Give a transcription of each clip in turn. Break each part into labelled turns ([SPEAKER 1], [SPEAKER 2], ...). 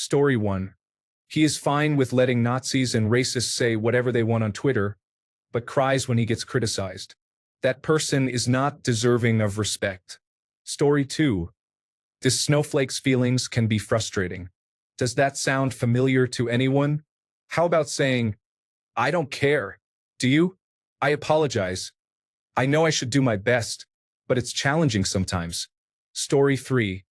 [SPEAKER 1] Story 1. He is fine with letting Nazis and racists say whatever they want on Twitter, but cries when he gets criticized. That person is not deserving of respect. Story 2. This snowflake's feelings can be frustrating. Does that sound familiar to anyone? How about saying, I don't care. Do you? I apologize. I know I should do my best, but it's challenging sometimes. Story 3.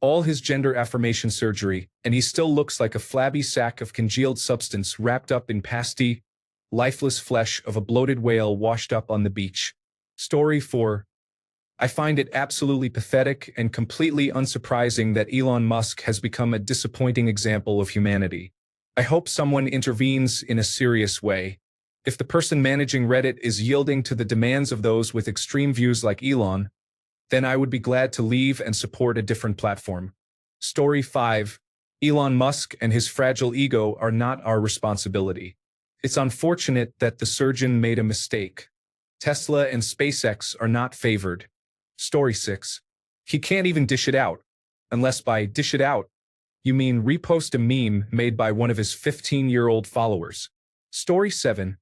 [SPEAKER 1] All his gender affirmation surgery, and he still looks like a flabby sack of congealed substance wrapped up in pasty, lifeless flesh of a bloated whale washed up on the beach. Story 4. I find it absolutely pathetic and completely unsurprising that Elon Musk has become a disappointing example of humanity. I hope someone intervenes in a serious way. If the person managing Reddit is yielding to the demands of those with extreme views like Elon, then I would be glad to leave and support a different platform. Story 5. Elon Musk and his fragile ego are not our responsibility. It's unfortunate that the surgeon made a mistake. Tesla and SpaceX are not favored. Story 6. He can't even dish it out. Unless by dish it out, you mean repost a meme made by one of his 15-year-old followers. Story 7.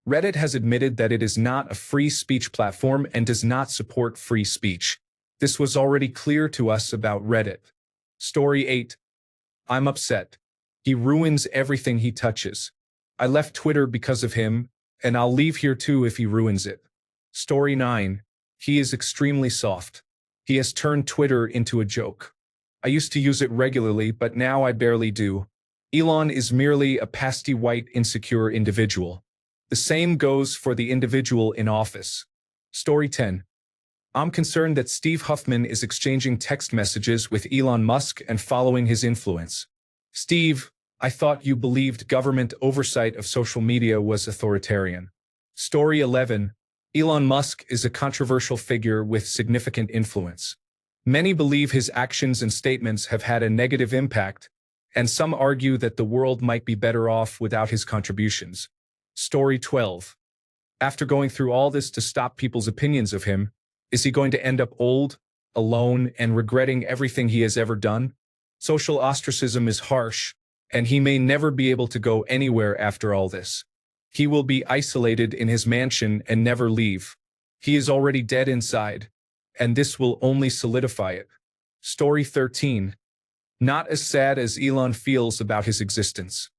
[SPEAKER 1] Reddit has admitted that it is not a free speech platform and does not support free speech. This was already clear to us about Reddit. Story 8. I'm upset. He ruins everything he touches. I left Twitter because of him, and I'll leave here too if he ruins it. Story 9. He is extremely soft. He has turned Twitter into a joke. I used to use it regularly, but now I barely do. Elon is merely a pasty white insecure individual. The same goes for the individual in office. Story 10. I'm concerned that Steve Huffman is exchanging text messages with Elon Musk and following his influence. Steve, I thought you believed government oversight of social media was authoritarian. Story 11. Elon Musk is a controversial figure with significant influence. Many believe his actions and statements have had a negative impact, and some argue that the world might be better off without his contributions. Story 12. After going through all this to stop people's opinions of him, is he going to end up old, alone, and regretting everything he has ever done? Social ostracism is harsh, and he may never be able to go anywhere after all this. He will be isolated in his mansion and never leave. He is already dead inside, and this will only solidify it. Story 13. Not as sad as Elon feels about his existence.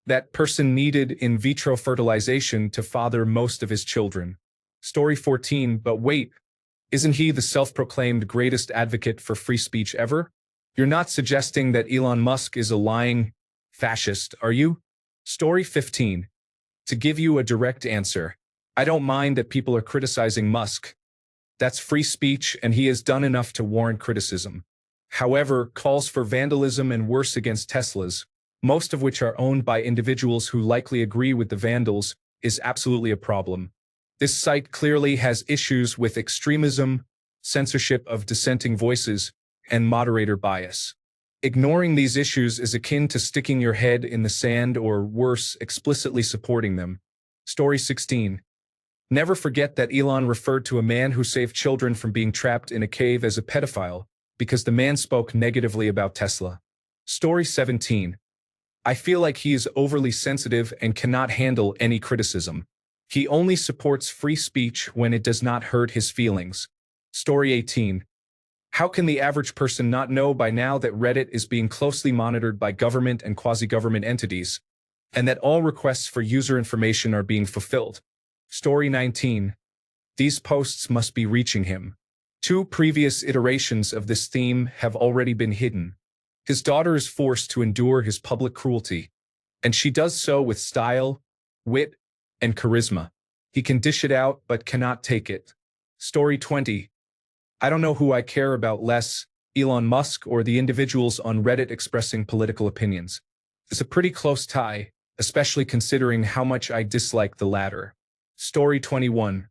[SPEAKER 1] That person needed in vitro fertilization to father most of his children. Story 14. But wait, isn't he the self-proclaimed greatest advocate for free speech ever? You're not suggesting that Elon Musk is a lying fascist, are you? Story 15. To give you a direct answer, I don't mind that people are criticizing Musk. That's free speech, and he has done enough to warrant criticism. However, calls for vandalism and worse against Teslas, most of which are owned by individuals who likely agree with the vandals, is absolutely a problem. This site clearly has issues with extremism, censorship of dissenting voices, and moderator bias. Ignoring these issues is akin to sticking your head in the sand or, worse, explicitly supporting them. Story 16. Never forget that Elon referred to a man who saved children from being trapped in a cave as a pedophile because the man spoke negatively about Tesla. Story 17. I feel like he is overly sensitive and cannot handle any criticism. He only supports free speech when it does not hurt his feelings. Story 18. How can the average person not know by now that Reddit is being closely monitored by government and quasi-government entities, and that all requests for user information are being fulfilled? Story 19. These posts must be reaching him. 2 previous iterations of this theme have already been hidden. His daughter is forced to endure his public cruelty, and she does so with style, wit, and charisma. He can dish it out but cannot take it. Story 20. I don't know who I care about less, Elon Musk or the individuals on Reddit expressing political opinions. It's a pretty close tie, especially considering how much I dislike the latter. Story 21.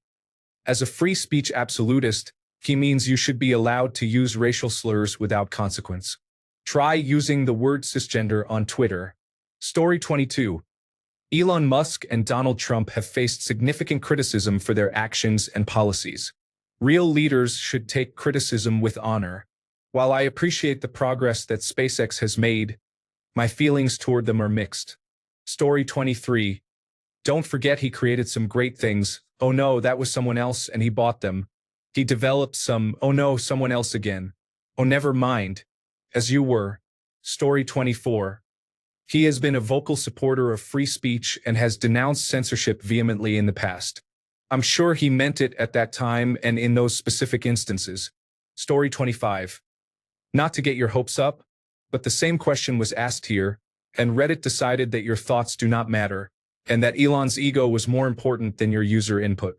[SPEAKER 1] As a free speech absolutist, he means you should be allowed to use racial slurs without consequence. Try using the word cisgender on Twitter. Story 22. Elon Musk and Donald Trump have faced significant criticism for their actions and policies. Real leaders should take criticism with honor. While I appreciate the progress that SpaceX has made, My feelings toward them are mixed. Story 23. Don't forget he created some great things. Oh no, that was someone else and he bought them. He developed some, oh no, someone else again. Oh, never mind. As you were. Story 24. He has been a vocal supporter of free speech and has denounced censorship vehemently in the past. I'm sure he meant it at that time and in those specific instances. Story 25. Not to get your hopes up, but the same question was asked here, and Reddit decided that your thoughts do not matter, and that Elon's ego was more important than your user input.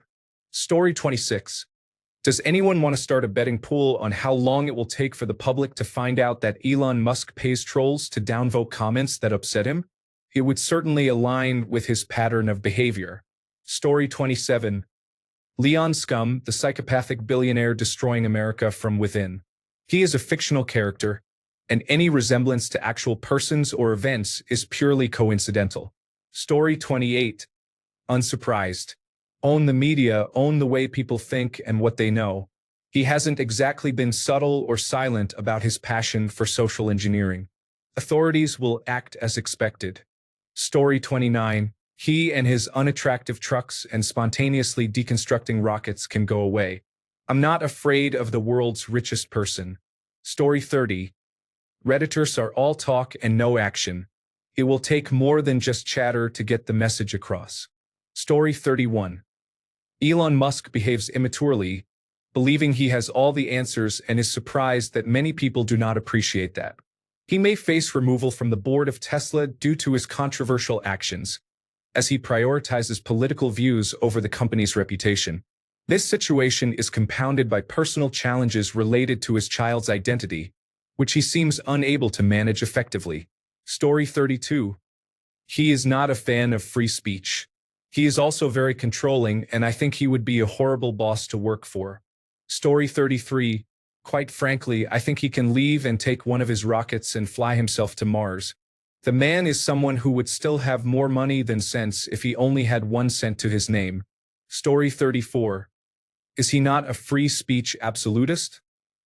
[SPEAKER 1] Story 26. Does anyone want to start a betting pool on how long it will take for the public to find out that Elon Musk pays trolls to downvote comments that upset him? It would certainly align with his pattern of behavior. Story 27. Leon Scum, the psychopathic billionaire destroying America from within. He is a fictional character, and any resemblance to actual persons or events is purely coincidental. Story 28. Unsurprised. Own the media, own the way people think and what they know. He hasn't exactly been subtle or silent about his passion for social engineering. Authorities will act as expected. Story 29. He and his unattractive trucks and spontaneously deconstructing rockets can go away. I'm not afraid of the world's richest person. Story 30. Redditors are all talk and no action. It will take more than just chatter to get the message across. Story 31. Elon Musk behaves immaturely, believing he has all the answers and is surprised that many people do not appreciate that. He may face removal from the board of Tesla due to his controversial actions, as he prioritizes political views over the company's reputation. This situation is compounded by personal challenges related to his child's identity, which he seems unable to manage effectively. Story 32. He is not a fan of free speech. He is also very controlling, and I think he would be a horrible boss to work for. Story 33. Quite frankly, I think he can leave and take one of his rockets and fly himself to Mars. The man is someone who would still have more money than sense if he only had 1 cent to his name. Story 34. Is he not a free speech absolutist?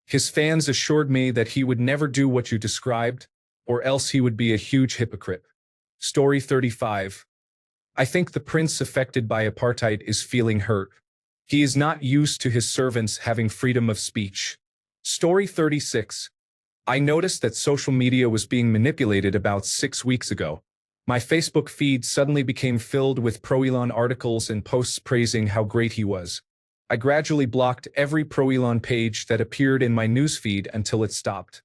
[SPEAKER 1] His fans assured me that he would never do what you described, or else he would be a huge hypocrite. Story 35. I think the prince affected by apartheid is feeling hurt. He is not used to his servants having freedom of speech. Story 36. I noticed that social media was being manipulated about 6 weeks ago. My Facebook feed suddenly became filled with pro-Elon articles and posts praising how great he was. I gradually blocked every pro-Elon page that appeared in my newsfeed until it stopped.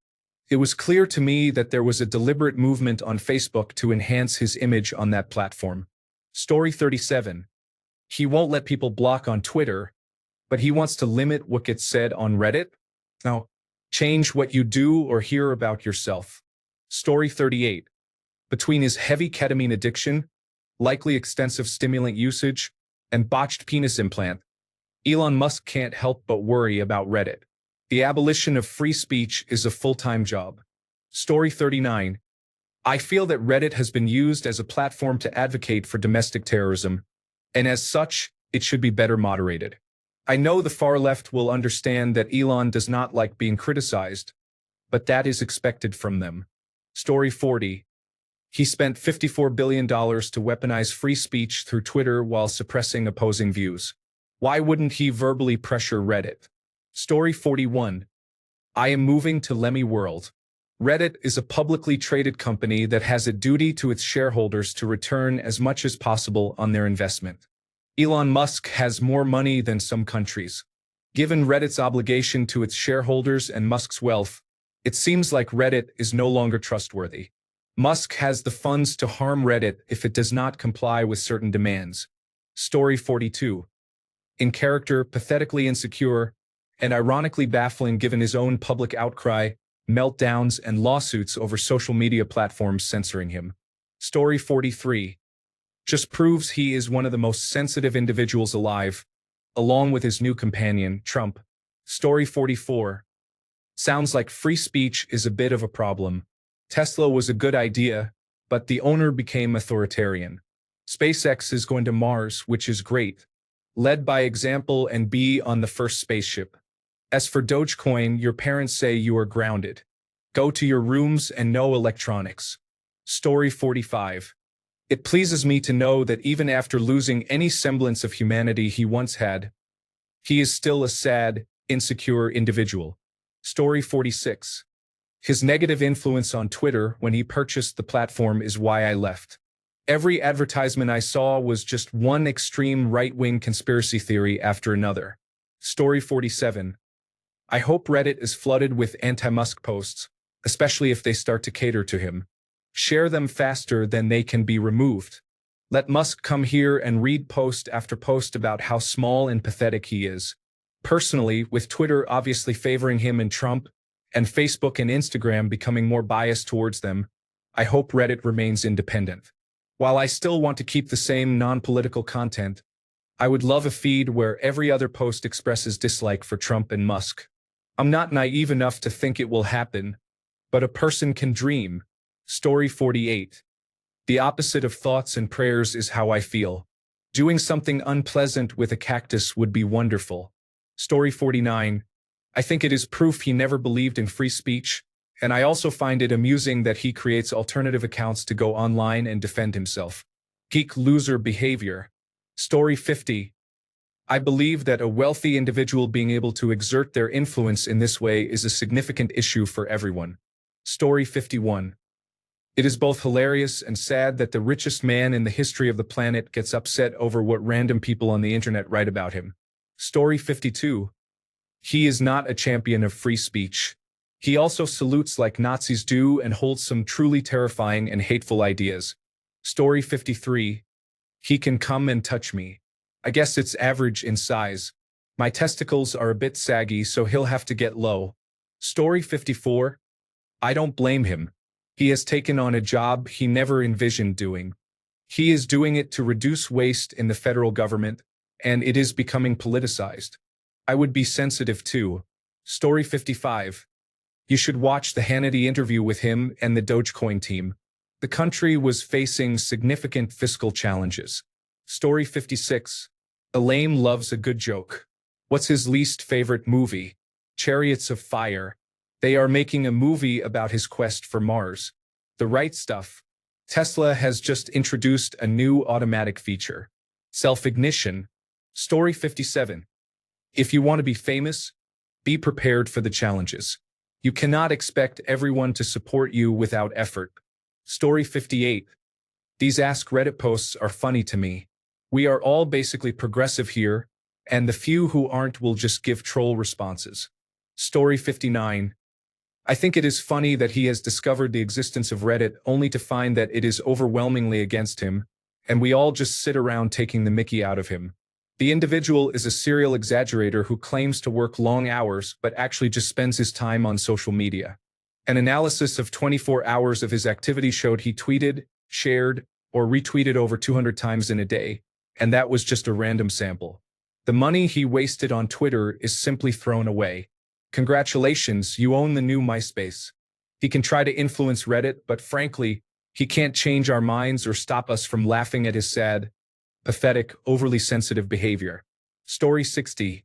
[SPEAKER 1] It was clear to me that there was a deliberate movement on Facebook to enhance his image on that platform. Story 37. He won't let people block on Twitter, but he wants to limit what gets said on Reddit? Now, change what you do or hear about yourself. Story 38. Between his heavy ketamine addiction, likely extensive stimulant usage, and botched penis implant, Elon Musk can't help but worry about Reddit. The abolition of free speech is a full-time job. Story 39. I feel that Reddit has been used as a platform to advocate for domestic terrorism, and as such, it should be better moderated. I know the far left will understand that Elon does not like being criticized, but that is expected from them. Story 40. He spent $54 billion to weaponize free speech through Twitter while suppressing opposing views. Why wouldn't he verbally pressure Reddit? Story 41. I am moving to Lemmy World. Reddit is a publicly traded company that has a duty to its shareholders to return as much as possible on their investment. Elon Musk has more money than some countries. Given Reddit's obligation to its shareholders and Musk's wealth, it seems like Reddit is no longer trustworthy. Musk has the funds to harm Reddit if it does not comply with certain demands. Story 42. In character, pathetically insecure, and ironically baffling given his own public outcry, meltdowns, and lawsuits over social media platforms censoring him. Story 43. Just proves he is one of the most sensitive individuals alive, along with his new companion, Trump. Story 44. Sounds like free speech is a bit of a problem. Tesla was a good idea, but the owner became authoritarian. SpaceX is going to Mars, which is great. Led by example and be on the first spaceship. As for Dogecoin, your parents say you are grounded. Go to your rooms and no electronics. Story 45. It pleases me to know that even after losing any semblance of humanity he once had, he is still a sad, insecure individual. Story 46. His negative influence on Twitter when he purchased the platform is why I left. Every advertisement I saw was just one extreme right-wing conspiracy theory after another. Story 47. I hope Reddit is flooded with anti-Musk posts, especially if they start to cater to him. Share them faster than they can be removed. Let Musk come here and read post after post about how small and pathetic he is. Personally, with Twitter obviously favoring him and Trump, and Facebook and Instagram becoming more biased towards them, I hope Reddit remains independent. While I still want to keep the same non-political content, I would love a feed where every other post expresses dislike for Trump and Musk. I'm not naive enough to think it will happen, but a person can dream. Story 48. The opposite of thoughts and prayers is how I feel. Doing something unpleasant with a cactus would be wonderful. Story 49. I think it is proof he never believed in free speech, and I also find it amusing that he creates alternative accounts to go online and defend himself. Geek loser behavior. Story 50. I believe that a wealthy individual being able to exert their influence in this way is a significant issue for everyone. Story 51. It is both hilarious and sad that the richest man in the history of the planet gets upset over what random people on the internet write about him. Story 52. He is not a champion of free speech. He also salutes like Nazis do and holds some truly terrifying and hateful ideas. Story 53. He can come and touch me. I guess it's average in size. My testicles are a bit saggy, so he'll have to get low. Story 54. I don't blame him. He has taken on a job he never envisioned doing. He is doing it to reduce waste in the federal government, and it is becoming politicized. I would be sensitive too. Story 55. You should watch the Hannity interview with him and the Dogecoin team. The country was facing significant fiscal challenges. Story 56. Elaine loves a good joke. What's his least favorite movie? Chariots of Fire. They are making a movie about his quest for Mars. The right stuff. Tesla has just introduced a new automatic feature. Self-ignition. Story 57. If you want to be famous, be prepared for the challenges. You cannot expect everyone to support you without effort. Story 58. These Ask Reddit posts are funny to me. We are all basically progressive here, and the few who aren't will just give troll responses. Story 59. I think it is funny that he has discovered the existence of Reddit only to find that it is overwhelmingly against him, and we all just sit around taking the mickey out of him. The individual is a serial exaggerator who claims to work long hours but actually just spends his time on social media. An analysis of 24 hours of his activity showed he tweeted, shared, or retweeted over 200 times in a day, and that was just a random sample. The money he wasted on Twitter is simply thrown away. Congratulations, you own the new MySpace. He can try to influence Reddit, but frankly, he can't change our minds or stop us from laughing at his sad, pathetic, overly sensitive behavior. Story 60.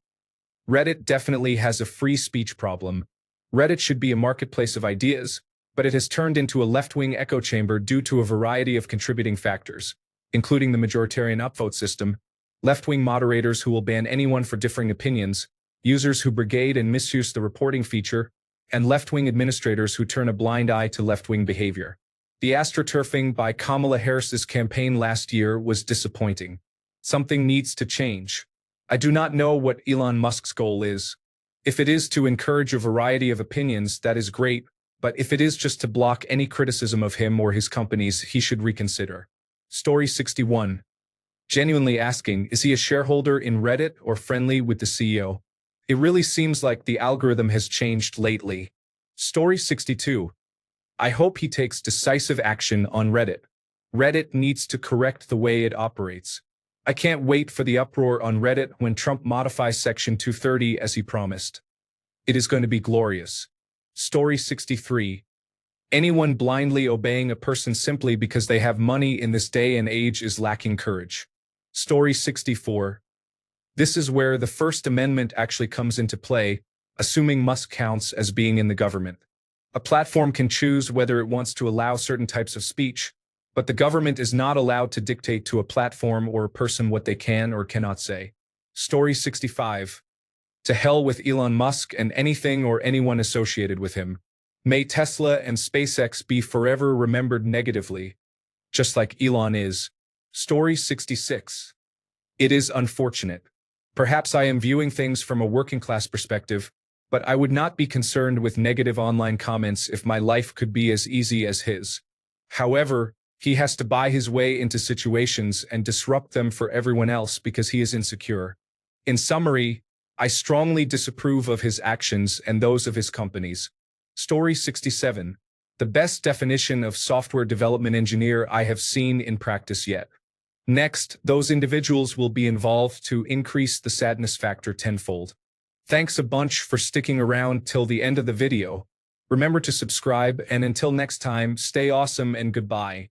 [SPEAKER 1] Reddit definitely has a free speech problem. Reddit should be a marketplace of ideas, but it has turned into a left-wing echo chamber due to a variety of contributing factors, including the majoritarian upvote system, left-wing moderators who will ban anyone for differing opinions, users who brigade and misuse the reporting feature, and left-wing administrators who turn a blind eye to left-wing behavior. The astroturfing by Kamala Harris's campaign last year was disappointing. Something needs to change. I do not know what Elon Musk's goal is. If it is to encourage a variety of opinions, that is great, but if it is just to block any criticism of him or his companies, he should reconsider. Story 61. Genuinely asking, is he a shareholder in Reddit or friendly with the CEO? It really seems like the algorithm has changed lately. Story 62. I hope he takes decisive action on Reddit. Reddit needs to correct the way it operates. I can't wait for the uproar on Reddit when Trump modifies Section 230 as he promised. It is going to be glorious. Story 63. Anyone blindly obeying a person simply because they have money in this day and age is lacking courage. Story 64. This is where the First Amendment actually comes into play, assuming Musk counts as being in the government. A platform can choose whether it wants to allow certain types of speech, but the government is not allowed to dictate to a platform or a person what they can or cannot say. Story 65. To hell with Elon Musk and anything or anyone associated with him. May Tesla and SpaceX be forever remembered negatively, just like Elon is. Story 66. It is unfortunate. Perhaps I am viewing things from a working class perspective, but I would not be concerned with negative online comments if my life could be as easy as his. However, he has to buy his way into situations and disrupt them for everyone else because he is insecure. In summary, I strongly disapprove of his actions and those of his companies. Story 67. The best definition of software development engineer I have seen in practice yet. Next, those individuals will be involved to increase the sadness factor tenfold. Thanks a bunch for sticking around till the end of the video. Remember to subscribe, and until next time, stay awesome and goodbye.